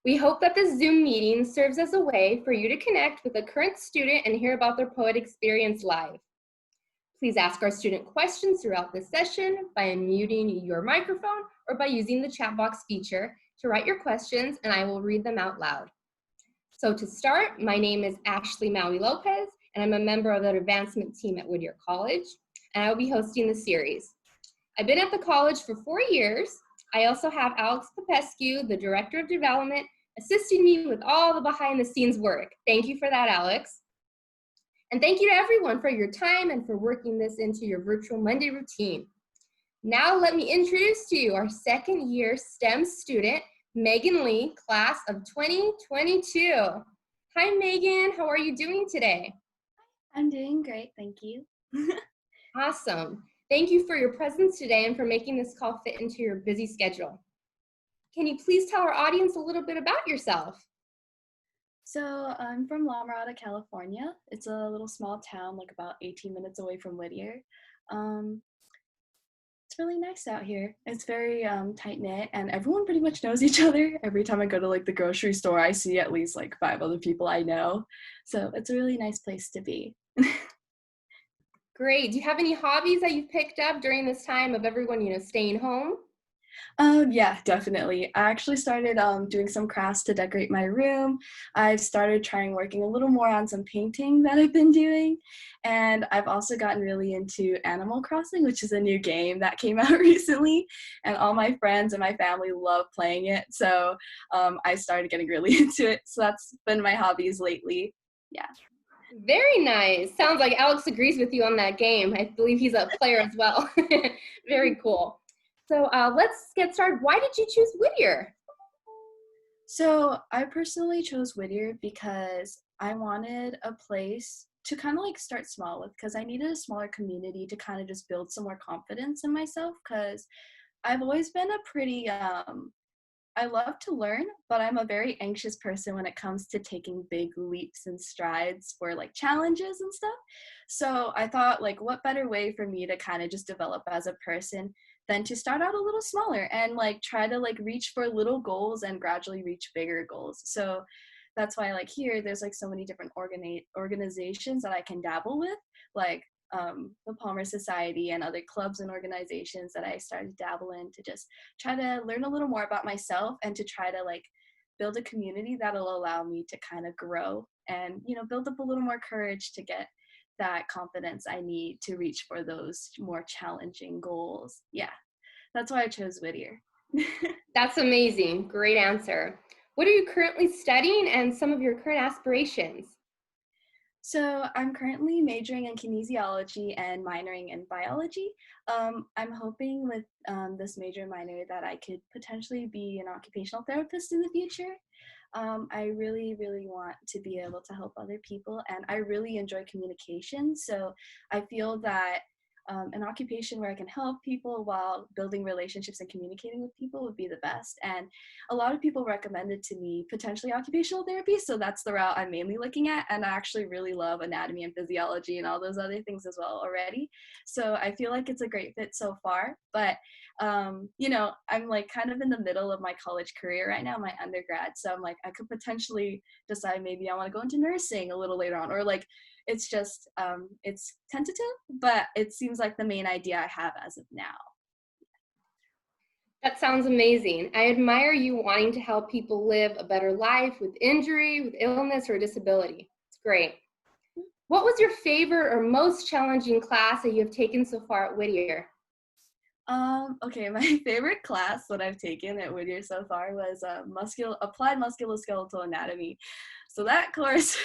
We hope that this Zoom meeting serves as a way for you to connect with a current student and hear about their poet experience live. Please ask our student questions throughout this session by unmuting your microphone or by using the chat box feature to write your questions, and I will read them out loud. So to start, my name is Ashley Maui Lopez, and I'm a member of the advancement team at Whittier College, and I will be hosting the series. I've been at the college for 4 years. I also have Alex Popescu, the Director of Development, assisting me with all the behind the scenes work. Thank you for that, Alex. And thank you to everyone for your time and for working this into your virtual Monday routine. Now let me introduce to you our second year STEM student, Megan Lee, class of 2022. Hi, Megan, how are you doing today? I'm doing great, thank you. Awesome. Thank you for your presence today and for making this call fit into your busy schedule. Can you please tell our audience a little bit about yourself? So I'm from La Mirada, California. It's a little small town, like about 18 minutes away from Whittier. It's really nice out here. It's very tight-knit, and everyone pretty much knows each other. Every time I go to like the grocery store, I see at least like 5 other people I know. So it's a really nice place to be. Great. Do you have any hobbies that you've picked up during this time of everyone, staying home? Yeah, definitely. I actually started doing some crafts to decorate my room. I've started trying working a little more on some painting that I've been doing. And I've also gotten really into Animal Crossing, which is a new game that came out recently. And all my friends and my family love playing it. So I started getting really into it. So that's been my hobbies lately. Yeah. Very nice. Sounds like Alex agrees with you on that game. I believe he's a player as well. Very cool. So let's get started. Why did you choose Whittier? So I personally chose Whittier because I wanted a place to kind of like start small with, because I needed a smaller community to kind of just build some more confidence in myself, because I've always been a pretty I love to learn, but I'm a very anxious person when it comes to taking big leaps and strides for like challenges and stuff. So I thought, like, what better way for me to kind of just develop as a person than to start out a little smaller and like try to like reach for little goals and gradually reach bigger goals. So that's why like here there's like so many different organizations that I can dabble with, like the Palmer Society and other clubs and organizations that I started to dabble in to just try to learn a little more about myself and to try to like build a community that'll allow me to kind of grow and, build up a little more courage to get that confidence I need to reach for those more challenging goals. Yeah, that's why I chose Whittier. That's amazing. Great answer. What are you currently studying and some of your current aspirations? So I'm currently majoring in kinesiology and minoring in biology. I'm hoping with this major minor that I could potentially be an occupational therapist in the future. I really, really want to be able to help other people, and I really enjoy communication. So I feel that an occupation where I can help people while building relationships and communicating with people would be the best. And a lot of people recommended to me potentially occupational therapy, so that's the route I'm mainly looking at. And I actually really love anatomy and physiology and all those other things as well already. So I feel like it's a great fit so far. But I'm like kind of in the middle of my college career right now, my undergrad. So I'm like, I could potentially decide maybe I want to go into nursing a little later on, or like it's just it's tentative, but it seems like the main idea I have as of now. That sounds amazing. I admire you wanting to help people live a better life with injury, with illness, or disability. It's great. What was your favorite or most challenging class that you have taken so far at Whittier? Okay, my favorite class that I've taken at Whittier so far was applied musculoskeletal anatomy. So that course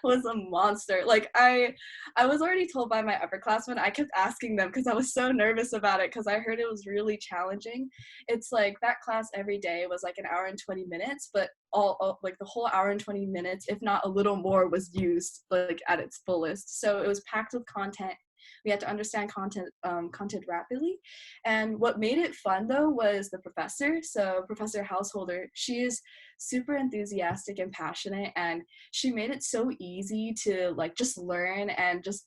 was a monster. Like I was already told by my upperclassmen. I kept asking them because I was so nervous about it because I heard it was really challenging. It's like that class every day was like an hour and 20 minutes, but all like the whole hour and 20 minutes, if not a little more, was used like at its fullest. So it was packed with content. We had to understand content rapidly. And what made it fun, though, was the professor. So Professor Householder, she is super enthusiastic and passionate, and she made it so easy to, like, just learn and just,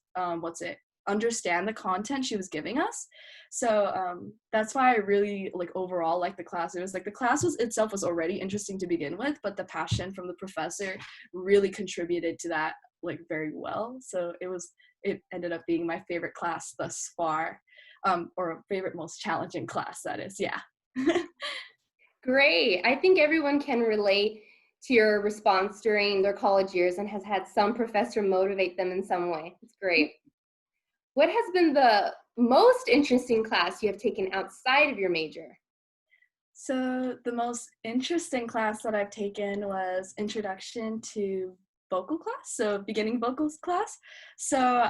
understand the content she was giving us. So that's why I really like overall like the class. It was like the class was itself was already interesting to begin with, but the passion from the professor really contributed to that like very well. So it ended up being my favorite class thus far, or favorite most challenging class, that is. Yeah. Great. I think everyone can relate to your response during their college years and has had some professor motivate them in some way. It's great. What has been the most interesting class you have taken outside of your major? So the most interesting class that I've taken was Introduction to Vocal class, so beginning vocals class. So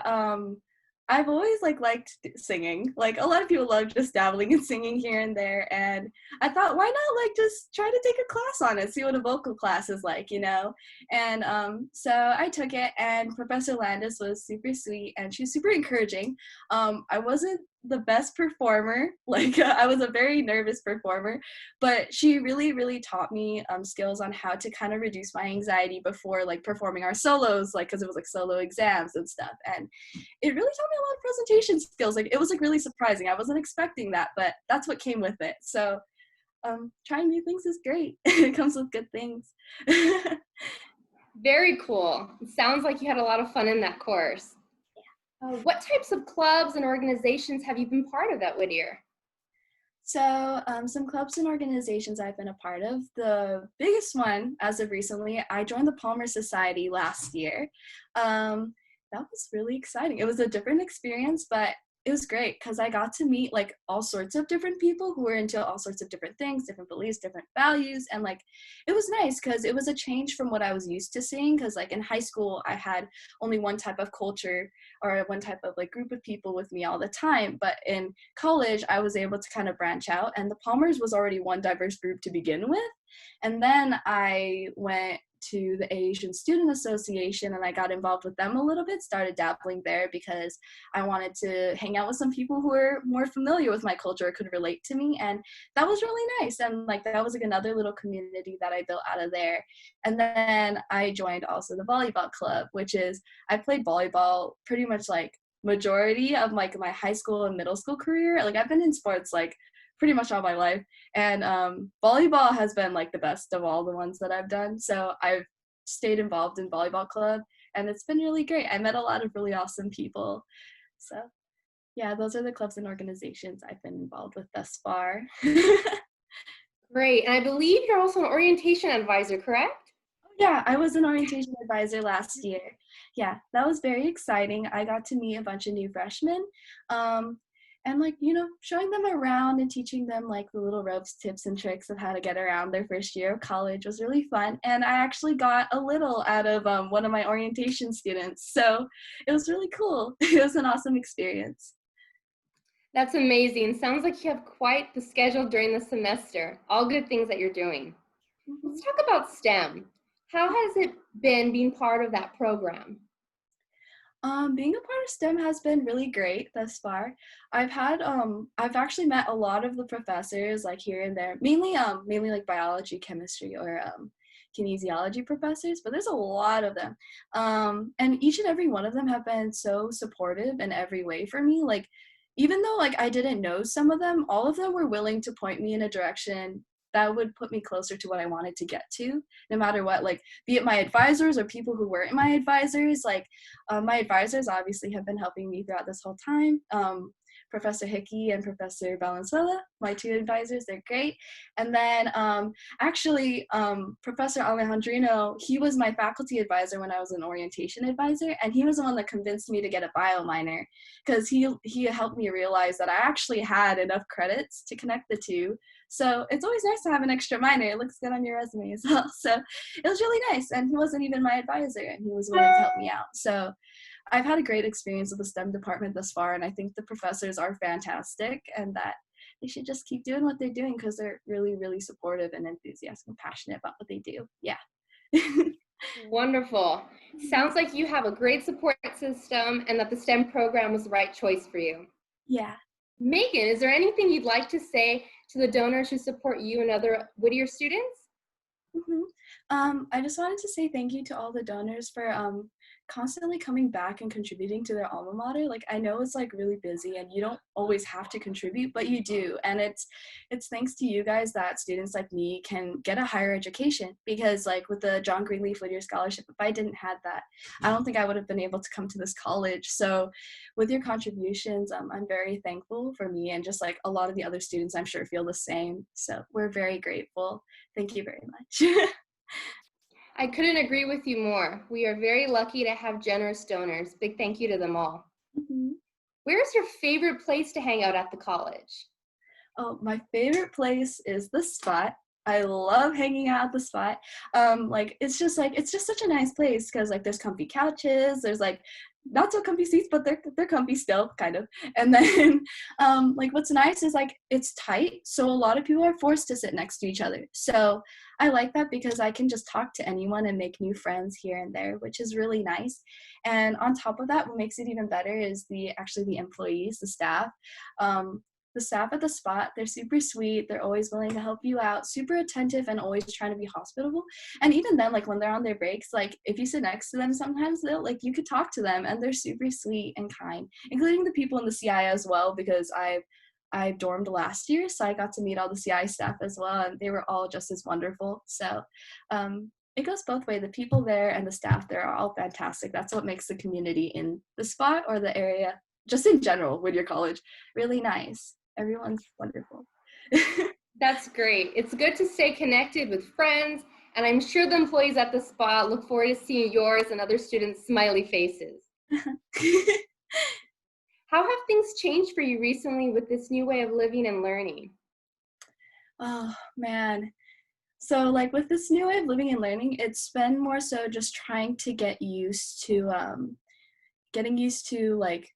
I've always like liked singing. Like a lot of people love just dabbling in singing here and there, and I thought, why not like just try to take a class on it, see what a vocal class is like, you know? And so I took it, and Professor Landis was super sweet, and she was super encouraging. I wasn't the best performer, like I was a very nervous performer, but she really taught me skills on how to kind of reduce my anxiety before like performing our solos, like because it was like solo exams and stuff, and it really taught me a lot of presentation skills. Like it was like really surprising. I wasn't expecting that, but that's what came with it. So trying new things is great. It comes with good things. Very cool. It sounds like you had a lot of fun in that course. What types of clubs and organizations have you been part of at Whittier? So some clubs and organizations I've been a part of. The biggest one as of recently, I joined the Palmer Society last year. That was really exciting. It was a different experience, but it was great because I got to meet like all sorts of different people who were into all sorts of different things, different beliefs, different values. And like, it was nice because it was a change from what I was used to seeing. Because like in high school, I had only one type of culture or one type of like group of people with me all the time. But in college, I was able to kind of branch out, and the Palmers was already one diverse group to begin with. And then I went to the Asian Student Association and I got involved with them a little bit, started dabbling there because I wanted to hang out with some people who were more familiar with my culture, could relate to me, and that was really nice. And like that was like another little community that I built out of there. And then I joined also the Volleyball Club, which is I played volleyball pretty much like majority of like my high school and middle school career. Like I've been in sports like pretty much all my life, and volleyball has been like the best of all the ones that I've done. So I've stayed involved in Volleyball Club, and it's been really great. I met a lot of really awesome people. So yeah, those are the clubs and organizations I've been involved with thus far. Great. And I believe you're also an orientation advisor, correct? Yeah, I was an orientation advisor last year. Yeah, that was very exciting. I got to meet a bunch of new freshmen. And like, you know, showing them around and teaching them like the little ropes, tips, and tricks of how to get around their first year of college was really fun. And I actually got a little out of one of my orientation students. So it was really cool. It was an awesome experience. That's amazing. Sounds like you have quite the schedule during the semester. All good things that you're doing. Mhm. Let's talk about STEM. How has it been being part of that program? Being a part of STEM has been really great thus far. I've actually met a lot of the professors like here and there, mainly like biology, chemistry, or kinesiology professors, but there's a lot of them. And each and every one of them have been so supportive in every way for me. Like, even though like I didn't know some of them, all of them were willing to point me in a direction that would put me closer to what I wanted to get to, no matter what, like be it my advisors or people who weren't my advisors. Like my advisors obviously have been helping me throughout this whole time. Professor Hickey and Professor Valenzuela, my two advisors, they're great. And then Professor Alejandrino, he was my faculty advisor when I was an orientation advisor, and he was the one that convinced me to get a bio minor because he helped me realize that I actually had enough credits to connect the two. So it's always nice to have an extra minor. It looks good on your resume as well. So it was really nice. And he wasn't even my advisor, and he was willing to help me out. So I've had a great experience with the STEM department thus far, and I think the professors are fantastic, and that they should just keep doing what they're doing because they're really supportive and enthusiastic and passionate about what they do. Yeah. Wonderful. Sounds like you have a great support system and that the STEM program was the right choice for you. Yeah. Megan, is there anything you'd like to say to the donors who support you and other Whittier students? Mm-hmm. I just wanted to say thank you to all the donors for constantly coming back and contributing to their alma mater. Like I know it's like really busy and you don't always have to contribute, but you do. And it's thanks to you guys that students like me can get a higher education, because like with the John Greenleaf Whittier scholarship, if I didn't have that, I don't think I would have been able to come to this college. So with your contributions, I'm very thankful for me, and just like a lot of the other students I'm sure feel the same. So we're very grateful. Thank you very much. I couldn't agree with you more. We are very lucky to have generous donors. Big thank you to them all. Mhm. Where's your favorite place to hang out at the college? Oh, my favorite place is the Spot. I love hanging out at the Spot. Like it's just such a nice place because like there's comfy couches, there's like not so comfy seats, but they're comfy still, kind of. And then like what's nice is like it's tight, so a lot of people are forced to sit next to each other. So I like that because I can just talk to anyone and make new friends here and there, which is really nice. And on top of that, what makes it even better is the employees, the staff. Um, the staff at the Spot, they're super sweet. They're always willing to help you out, super attentive, and always trying to be hospitable. And even then, like when they're on their breaks, like if you sit next to them, sometimes they'll like you could talk to them, and they're super sweet and kind, including the people in the CI as well, because I dormed last year, so I got to meet all the CI staff as well, and they were all just as wonderful. So it goes both ways. The people there and the staff there are all fantastic. That's what makes the community in the Spot or the area, just in general, Whittier College, really nice. Everyone's wonderful. That's great. It's good to stay connected with friends, and I'm sure the employees at the Spot look forward to seeing yours and other students' smiley faces. How have things changed for you recently with this new way of living and learning? Oh man. So like with this new way of living and learning, it's been more so just trying to get used to getting used to like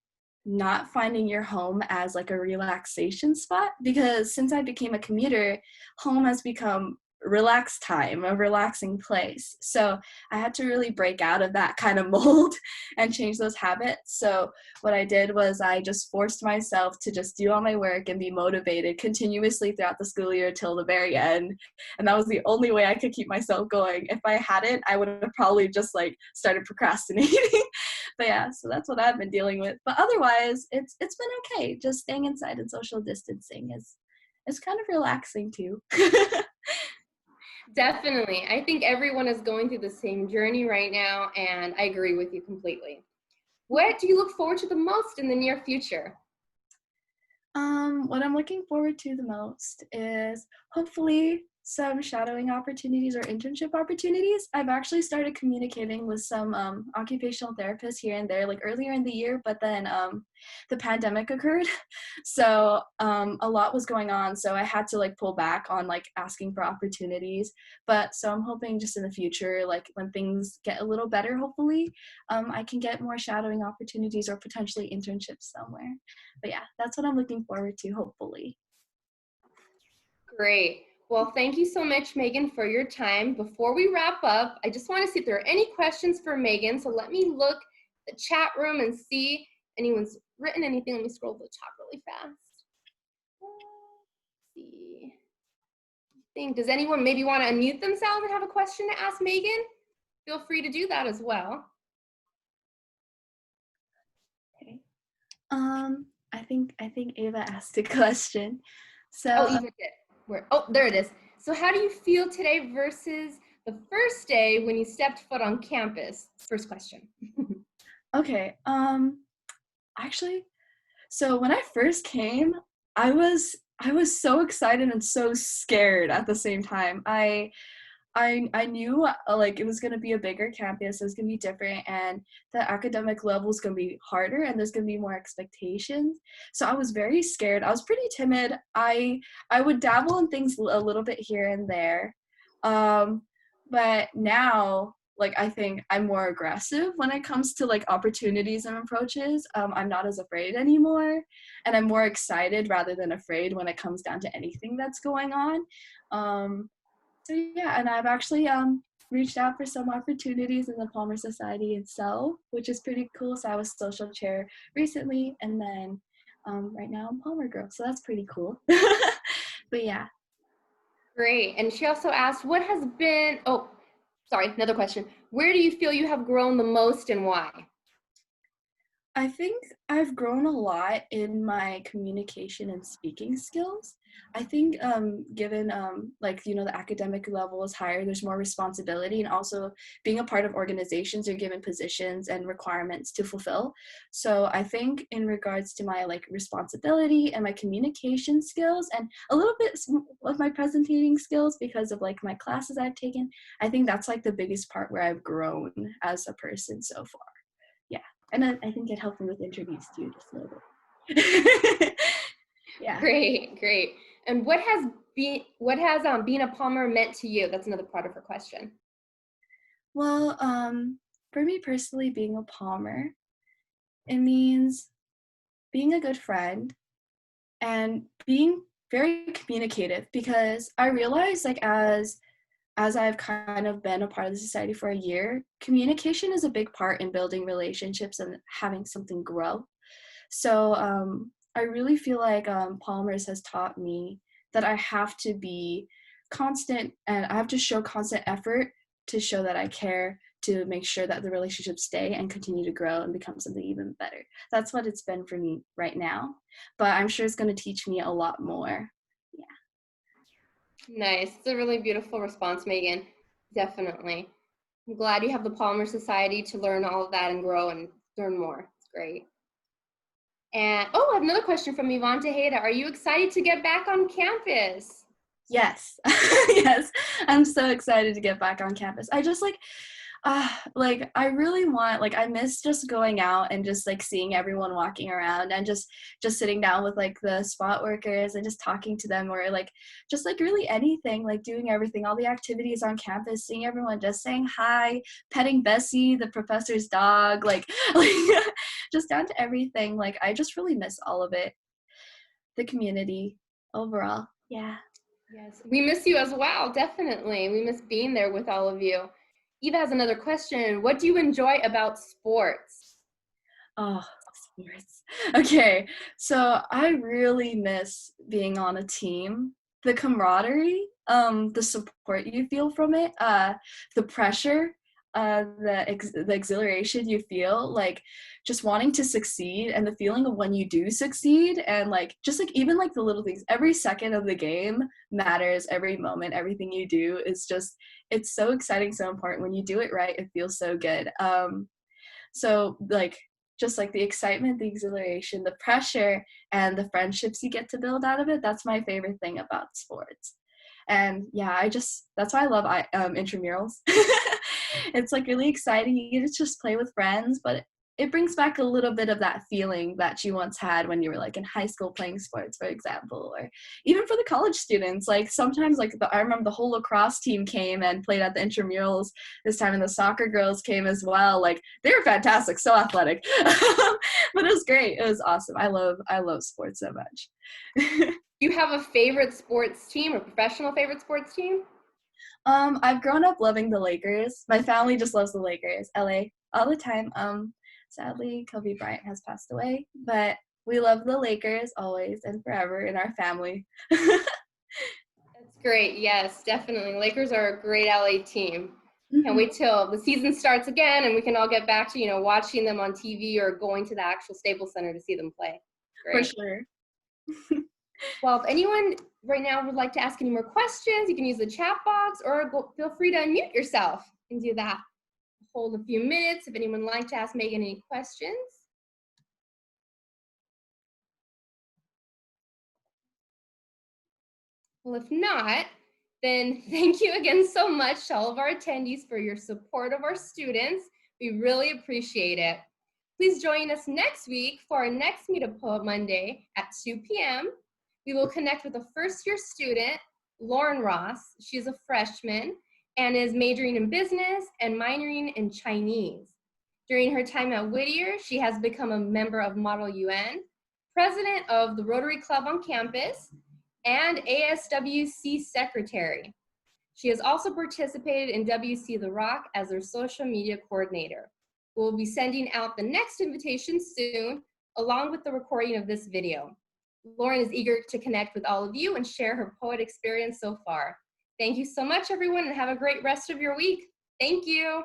not finding your home as like a relaxation spot, because since I became a commuter, home has become relax time, a relaxing place. So I had to really break out of that kind of mold and change those habits. So what I did was I just forced myself to just do all my work and be motivated continuously throughout the school year till the very end. And that was the only way I could keep myself going. If I hadn't, I would have probably just like started procrastinating. But yeah, so that's what I've been dealing with. But otherwise, it's been okay. Just staying inside and social distancing is kind of relaxing too. Definitely. I think everyone is going through the same journey right now, and I agree with you completely. What do you look forward to the most in the near future? What I'm looking forward to the most is hopefully some shadowing opportunities or internship opportunities. I've actually started communicating with some occupational therapists here and there, like earlier in the year, but then the pandemic occurred. So a lot was going on. So I had to like pull back on like asking for opportunities. But so I'm hoping just in the future, like when things get a little better, hopefully, I can get more shadowing opportunities or potentially internships somewhere. But yeah, that's what I'm looking forward to, hopefully. Great. Well, thank you so much, Megan, for your time. Before we wrap up, I just want to see if there are any questions for Megan. So let me look the chat room and see if anyone's written anything. Let me scroll to the top really fast. Let's see. Does anyone maybe want to unmute themselves and have a question to ask Megan? Feel free to do that as well. Okay. I think Ava asked a question. So Oh, Eva did. Where? Oh, there it is. So how do you feel today versus the first day when you stepped foot on campus? First question. okay. Actually, so when I first came, I was so excited and so scared at the same time. I knew like it was gonna be a bigger campus, it was gonna be different, and the academic level is gonna be harder, and there's gonna be more expectations. So I was very scared. I was pretty timid. I would dabble in things a little bit here and there, um, but now like I think I'm more aggressive when it comes to like opportunities and approaches. I'm not as afraid anymore, and I'm more excited rather than afraid when it comes down to anything that's going on. So yeah, and I've actually reached out for some opportunities in the Palmer Society itself, which is pretty cool. So I was social chair recently, and then right now I'm Palmer Girl, so that's pretty cool. But yeah. Great. And she also asked, what has been, oh, Sorry, another question. Where do you feel you have grown the most and why? I think I've grown a lot in my communication and speaking skills. I think given like the academic level is higher, there's more responsibility, and also being a part of organizations, you're given positions and requirements to fulfill. So I think in regards to my like responsibility and my communication skills, and a little bit of my presenting skills because of like my classes I've taken, I think that's like the biggest part where I've grown as a person so far. Yeah. And then I think it helped me with interviews too, just a little bit. Yeah. Great, great. And what has being a Palmer meant to you? That's another part of her question. Well, for me personally, being a Palmer, it means being a good friend and being very communicative, because I realize like as I've kind of been a part of the society for a year, communication is a big part in building relationships and having something grow. So I really feel like Palmer's has taught me that I have to be constant and I have to show constant effort to show that I care, to make sure that the relationships stay and continue to grow and become something even better. That's what it's been for me right now, but I'm sure it's going to teach me a lot more. Yeah. Nice. It's a really beautiful response, Megan. Definitely. I'm glad you have the Palmer Society to learn all of that and grow and learn more. It's great. And I have another question from Yvonne Tejeda. Are you excited to get back on campus? Yes. Yes. I'm so excited to get back on campus. I just like I really want, like I miss just going out and just like seeing everyone walking around and just sitting down with like the spot workers and just talking to them, or like just like really anything, like doing everything, all the activities on campus, seeing everyone, just saying hi, petting Bessie, the professor's dog, like just down to everything. Like I just really miss all of it. The community overall. Yeah. Yes, we miss you as well, definitely. We miss being there with all of you. Eva has another question. What do you enjoy about sports? Oh, sports. Okay, so I really miss being on a team. The camaraderie, the support you feel from it, the pressure, the exhilaration you feel, like just wanting to succeed, and the feeling of when you do succeed, and like just like even like the little things. Every second of the game matters. Every moment, everything you do is just, it's so exciting, so important. When you do it right, it feels so good. So like just like the excitement, the exhilaration, the pressure, and the friendships you get to build out of it, that's my favorite thing about sports. And yeah, that's why I love intramurals. It's like really exciting. You get to just play with friends, but it brings back a little bit of that feeling that you once had when you were like in high school playing sports, for example, or even for the college students. Like sometimes like I remember the whole lacrosse team came and played at the intramurals this time, and the soccer girls came as well. Like they were fantastic, so athletic. But it was great. It was awesome. I love sports so much. Do you have a favorite sports team or professional favorite sports team? I've grown up loving the Lakers. My family just loves the Lakers. LA all the time. Sadly, Kobe Bryant has passed away, but we love the Lakers always and forever in our family. That's great. Yes, definitely. Lakers are a great LA team. Can't Mhm. wait till the season starts again and we can all get back to, watching them on TV or going to the actual Staples Center to see them play. For Great. sure. Well, if anyone right now would like to ask any more questions, you can use the chat box or feel free to unmute yourself and do that. Hold a few minutes if anyone would like to ask Megan any questions. Well, if not, then thank you again so much to all of our attendees for your support of our students. We really appreciate it. Please join us next week for our next Meet a Poet Monday at 2 p.m. We will connect with a first-year student, Lauren Ross. She's a freshman and is majoring in business and minoring in Chinese. During her time at Whittier, she has become a member of Model UN, president of the Rotary Club on campus, and ASWC secretary. She has also participated in WC The Rock as their social media coordinator. We'll be sending out the next invitation soon, along with the recording of this video. Lauren is eager to connect with all of you and share her poet experience so far. Thank you so much, everyone, and have a great rest of your week. Thank you.